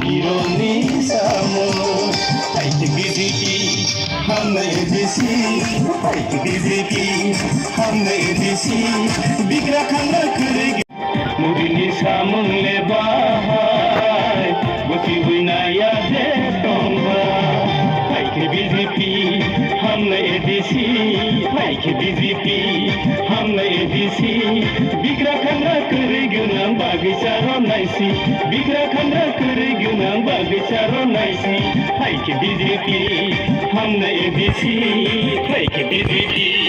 Ironi samo Fight BJP हम ABC Fight BJP हम ABC बिग्रा खाना करेगी मुदिनी सामने बाहाय बसी हुई नया दे टोंबा Fight BJP हम एबीसी Fight BJP हम एबीसी बिग्रा खाना करेगी ना बागिचारो नाइसी बिग्रा खाना करेगी ना बागिचारो नाइसी Fight BJP हम एबीसी Fight BJP